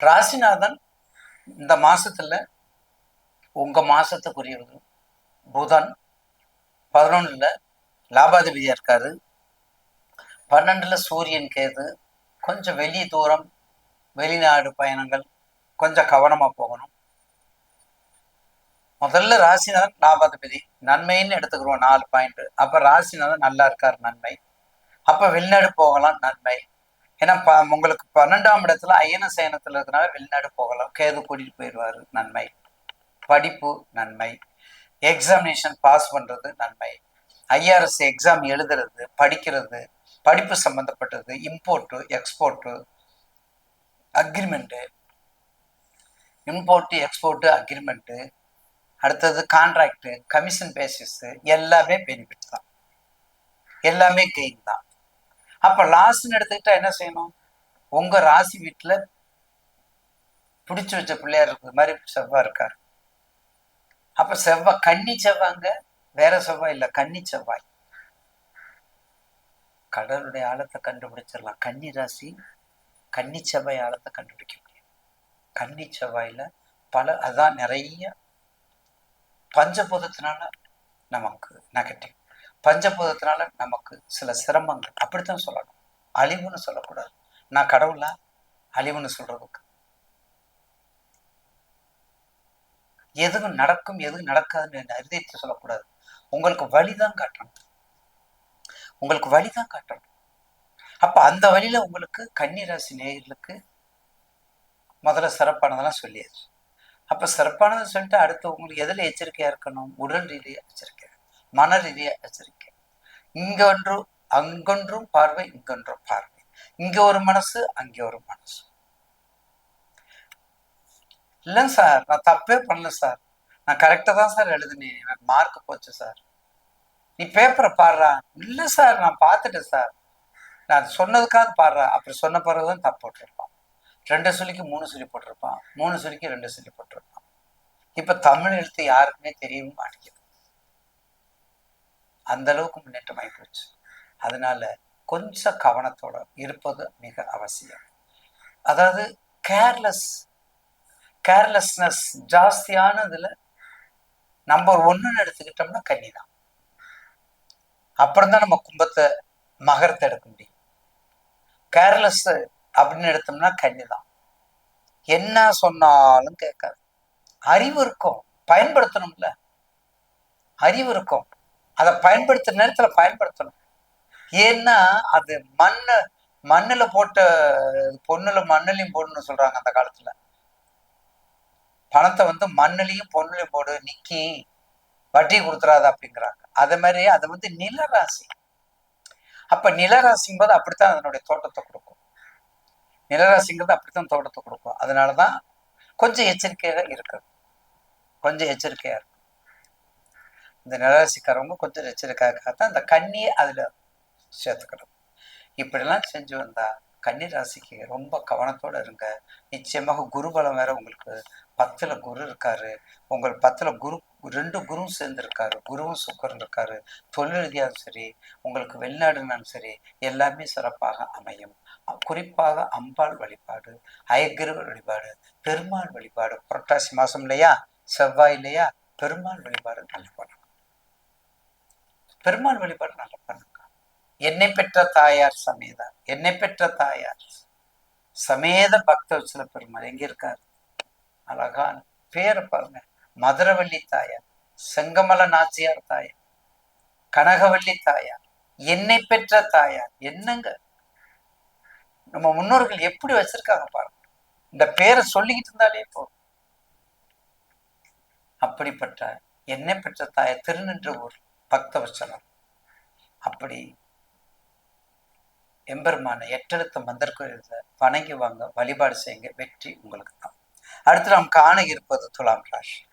ராசிநாதன் இந்த மாசத்துல உங்க மாசத்துக்குரியவர் புதன் 11ல லாபாதிபதியா இருக்காரு. 12ல சூரியன் கேது. கொஞ்சம் வெளி தூரம் வெளிநாடு பயணங்கள் கொஞ்சம் கவனமா போகணும். முதல்ல ராசிநாதன் லாபாதிபதி நன்மைன்னு எடுத்துக்கிறோம் 4 பாயிண்ட். அப்ப ராசிநாதன் நல்லா இருக்காரு, நன்மை. அப்ப வெளிநாடு போகலாம், நன்மை. ஏன்னா உங்களுக்கு 12ஆம் இடத்துல அயன சயனத்துல இருக்கிறனால வெளிநாடு போகலாம். கேது கூட்டிட்டு போயிடுவாரு, நன்மை. படிப்பு நன்மை. எக்ஸாமினேஷன் பாஸ் பண்றது நன்மை. ஐஆர்எஸ் எக்ஸாம் எழுதுறது, படிக்கிறது, படிப்பு சம்பந்தப்பட்டது, import export agreement, import export agreement, அடுத்தது கான்ட்ராக்டு, கமிஷன் பேசிஸ், எல்லாமே பெனிஃபிட் தான், எல்லாமே கெயின் தான். அப்ப லாஸ்ட்னு எடுத்துக்கிட்டா என்ன செய்யணும்? உங்க ராசி வீட்டுல பிடிச்சு வச்ச பிள்ளையார் இருக்கிற மாதிரி செவ்வாய் இருக்காரு. அப்ப செவ்வாய் கன்னி செவ்வாங்க, வேற செவ்வாய் இல்ல, கன்னி செவ்வாய். கடலுடைய ஆழத்தை கண்டுபிடிச்சிடலாம். கன்னி ராசி கன்னி செவ்வாய் ஆழத்தை கண்டுபிடிக்க முடியும். கன்னி செவ்வாயில அதான் நிறைய பஞ்சபூதத்தினால நமக்கு நெகட்டிவ், பஞ்சபூதத்தினால நமக்கு சில சிரமங்கள், அப்படித்தான் சொல்லணும். அழிவுன்னு சொல்லக்கூடாது. நான் கடவுளா அழிவுன்னு சொல்றதுக்கு? எதுவும் நடக்கும் எதுவும் நடக்காதுன்னு அறுதிட்டு சொல்லக்கூடாது. உங்களுக்கு வழிதான் காட்டணும், உங்களுக்கு வழிதான் காட்டணும். அப்ப அந்த வழியில உங்களுக்கு கன்னிராசி நேயர்களுக்கு முதல்ல சிறப்பானதெல்லாம் சொல்லியாச்சு. அப்ப சிறப்பானதை சொல்லிட்டு அடுத்து உங்களுக்கு எதுல எச்சரிக்கையா இருக்கணும்? உடல் ரீதியா எச்சரிக்கை, மன ரீதியா எச்சரிக்கை. இங்கொன்றும் அங்கொன்றும் பார்வை, இங்கொன்றும் பார்வை. இங்க ஒரு மனசு, அங்கே ஒரு மனசு. இல்லைங்க சார், நான் தப்பே பண்ணல சார், நான் கரெக்டா தான் சார் எழுதுனேன், எனக்கு மார்க் போச்சு சார். நீ பேப்பரை பாடுறா. இல்ல சார், நான் பார்த்துட்டேன் சார், நான் சொன்னதுக்காக பாடுறா. அப்படி சொன்ன பிறகுதான் தப்பு போட்டிருப்பான். 2 சொல்லிக்கு 3 சொல்லி போட்டிருப்பான், 3 சொல்லிக்கு 2 சொல்லி போட்டிருப்பான். இப்ப தமிழ் எழுத்து யாருக்குமே தெரியவும் மாட்டேங்குது. அந்த அளவுக்கு முன்னேற்றம் ஆகி போச்சு. அதனால கொஞ்சம் கவனத்தோட இருப்பது மிக அவசியம். அதாவது கேர்லெஸ்னஸ் ஜாஸ்தியானதுல நம்பர் 1 எடுத்துக்கிட்டோம்னா கன்னிதான். அப்புறம் தான் நம்ம கும்பத்தை மகரத்தை எடுக்க முடியும். கேர்லெஸ் அப்படின்னு எடுத்தோம்னா கன்னிதான். என்ன சொன்னாலும் கேட்காது. அறிவு இருக்கும், பயன்படுத்தணும்ல. அறிவு இருக்கும், அதை பயன்படுத்துற நேரத்துல பயன்படுத்தணும். ஏன்னா அது மண்ணுல போட்ட பொண்ணுல மண்ணுலையும் போடணும்னு சொல்றாங்க அந்த காலத்துல. பணத்தை மண்ணுலையும் பொண்ணுலையும் போடு, நிக்கி வட்டி கொடுத்துறாத அப்படிங்கிறாங்க. அதே மாதிரி அது நிலராசி. அப்ப நிலராசிங்கும் போது அப்படித்தான் அதனுடைய தோட்டத்தை கொடுக்கும். நிலராசிங்கிறது அப்படித்தான் தோட்டத்தை கொடுக்கும். அதனாலதான் கொஞ்சம் எச்சரிக்கையாக இருக்கு, கொஞ்சம் எச்சரிக்கையா இருக்கும். இந்த நிலராசிக்காரவங்க கொஞ்சம் எச்சரிக்கையாகத்தான் இந்த கன்னியை அதுல சேர்த்துக்கணும். இப்படிலாம் செஞ்சு வந்தா கன்னி ராசிக்கு ரொம்ப கவனத்தோட இருங்க. நிச்சயமாக குரு பலம் வேற உங்களுக்கு 10ல குரு இருக்காரு. உங்கள் 10ல குரு 2 குருவும் சேர்ந்து இருக்காரு, குருவும் சுக்கரன் இருக்காரு. தொழில் ரீதியாகவும் சரி, உங்களுக்கு வெளிநாடுனாலும் சரி, எல்லாமே சிறப்பாக அமையும். குறிப்பாக அம்பாள் வழிபாடு, அயக்கிரவர் வழிபாடு, பெருமாள் வழிபாடு. புரட்டாசி மாசம் இல்லையா, செவ்வாய் இல்லையா, பெருமாள் வழிபாடு நல்லா பண்ணுங்க. பெருமாள் வழிபாடு நல்லா பண்ணுங்க. என்னை பெற்ற தாயார் சமேதா, என்னை பெற்ற தாயார் சமேத பக்தவத்சல பெருமாள் எங்க இருக்காரு? அழகான பேரை பாருங்க. மதுரவள்ளி தாயார், செங்கமல நாச்சியார் தாயார், கனகவள்ளி தாயார், என்னை பெற்ற தாயார். என்னங்க நம்ம முன்னோர்கள் எப்படி வச்சிருக்காங்க பாருங்க. இந்த பேரை சொல்லிக்கிட்டு இருந்தாலே போதும். அப்படிப்பட்ட என்னை பெற்ற தாயார் திருநின்ற ஊர் பக்தவத்சலம். அப்படி எம்பெருமான எட்டெழுத்த மந்திர கோயில்ல வணங்கி வாங்க, வழிபாடு செய்யுங்க, வெற்றி உங்களுக்கு தான். அடுத்து நாம் காண இருப்பது துலாம் ராசி.